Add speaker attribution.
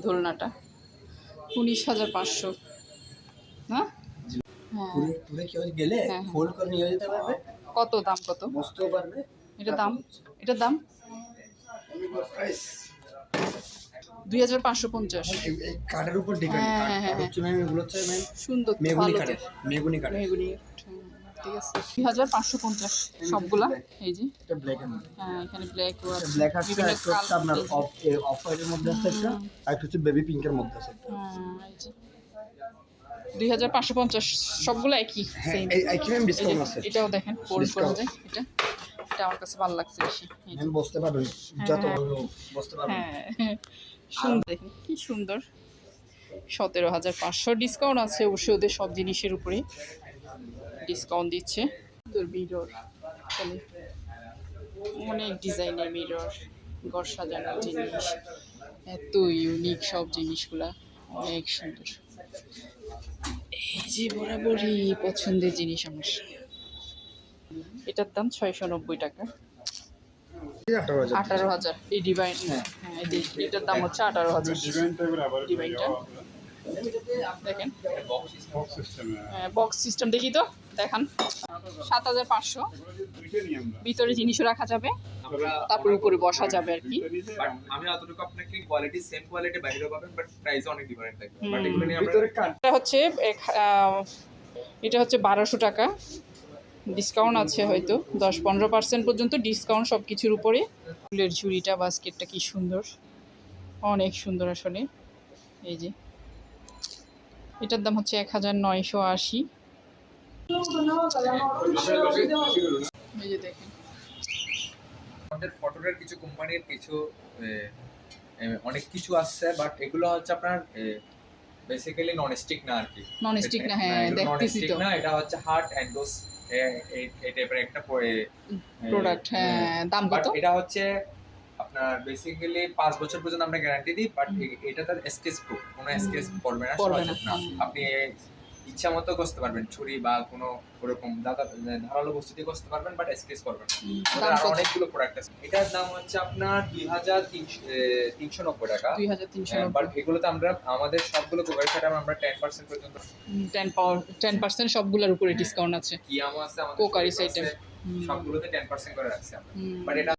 Speaker 1: দোলনাটা 19,500 না?
Speaker 2: পুরে কেউ গেলে ফোল্ড করে নিয়ে যেতে পারবে।
Speaker 1: কত দাম কত?
Speaker 2: বসতেও পারবে।
Speaker 1: এটার দাম 2,550।
Speaker 2: এই কাঠের উপর ডিপেন্ড। কাঠ হচ্ছে ম্যাম এগুলো হচ্ছে ম্যাম
Speaker 1: সুন্দর
Speaker 2: মেগুনি কাঠের। মেগুনি কাঠের।
Speaker 1: মেহগনি ঠিক আছে 2,550 সবগুলা। এই যে
Speaker 2: এটা ব্ল্যাক এর মধ্যে।
Speaker 1: হ্যাঁ এখানে ব্ল্যাক ও আছে,
Speaker 2: ব্ল্যাক আছে,
Speaker 1: বিভিন্ন
Speaker 2: একটা হচ্ছে আপনার অফ হোয়াইটের মধ্যে আছে একটা, আর একটা হচ্ছে বেবি পিঙ্কের মধ্যে আছে একটা।
Speaker 1: এই যে 2,550 সবগুলো একই সেম।
Speaker 2: একই ম্যাম ডিসকাউন্ট আছে।
Speaker 1: এটাও দেখেন ফোল্ড করা যায়। এটা আমার কাছে ভালো লাগছে বেশি।
Speaker 2: ম্যাম বসতে পারবেন, যত বসতে পারবেন।
Speaker 1: হ্যাঁ সুন্দর, দেখেন কি সুন্দর। 17,500 ডিসকাউন্ট আছে অবশ্যই, ওদের সব জিনিসের উপরে ডিসকাউন্ট দিচ্ছে। সুন্দর মিরর, অনেক ডিজাইনের মিরর, ঘর সাজানোর জিনিস, এত ইউনিক সব জিনিসগুলা, অনেক সুন্দর। এই যে বরাবরই পছন্দের জিনিস আমার। এটার দাম 690 টাকা। 18,000 এই ডিভাইন। হ্যাঁ এটার দাম হচ্ছে 18,000 ডিভাইনটা। দেখেন বক্স সিস্টেম, দেখি তো দেখান। 7,500 ভিতরে জিনিসও রাখা যাবে, তারপর উপরে বসা যাবে আর কি।
Speaker 3: আমি এতটুকু আপনাকে কোয়ালিটি সেম কোয়ালিটি বাইরেও পাবেন, বাট প্রাইস অনেক ডিফারেন্ট থাকবে। বাট এগুলো নিয়ে আমরা
Speaker 1: এটা হচ্ছে 1,200 টাকা। ডিসকাউন্ট আছে হয়তো 10-15% পর্যন্ত ডিসকাউন্ট সব কিছুর উপরে। ফুলের ঝুড়িটা, বাস্কেটটা কি সুন্দর, অনেক সুন্দর আসলে। এই যে এটার দাম হচ্ছে 1,980। এই যে দেখেন
Speaker 3: আমাদের ফটোটার কিছু কোম্পানির কিছু অনেক কিছু আসছে, বাট এগুলো হচ্ছে আপনার বেসিক্যালি নন স্টিক না আর কি।
Speaker 1: নন স্টিক না, হ্যাঁ দেখতেছি তো।
Speaker 3: না, এটা হচ্ছে হার্ট এন্ডোস এই টাইপের একটা
Speaker 1: প্রোডাক্ট। হ্যাঁ দাম কত?
Speaker 3: এটা হচ্ছে আপনার বেসিক্যালি 5 বছর পর্যন্ত আমরা গ্যারান্টি দিই, বাট এটা তার স্কেচ প্রুফ, কোনো স্কেচ পড়বে না, আপনি ইচ্ছা মতো করতে পারবেন, ছুরি বা কোনো ওরকম ধারালো বস্তু দিয়ে করতে পারবেন, বাট স্কেচ করবেন। আর অনেকগুলো প্রোডাক্ট আছে। এটার দাম হচ্ছে আপনার 2,390 টাকা।
Speaker 1: 2,390।
Speaker 3: বাট এগুলোতে আমরা আমাদের সবগুলো কোভার ছাড়া আমরা 10% পর্যন্ত
Speaker 1: 10% সবগুলোর উপরে ডিসকাউন্ট আছে।
Speaker 3: কিয়ামো আছে, আমাদের
Speaker 1: কোকারিস আইটেম
Speaker 3: সবগুলোতে 10% করে রাখছি আমরা। বাট এটা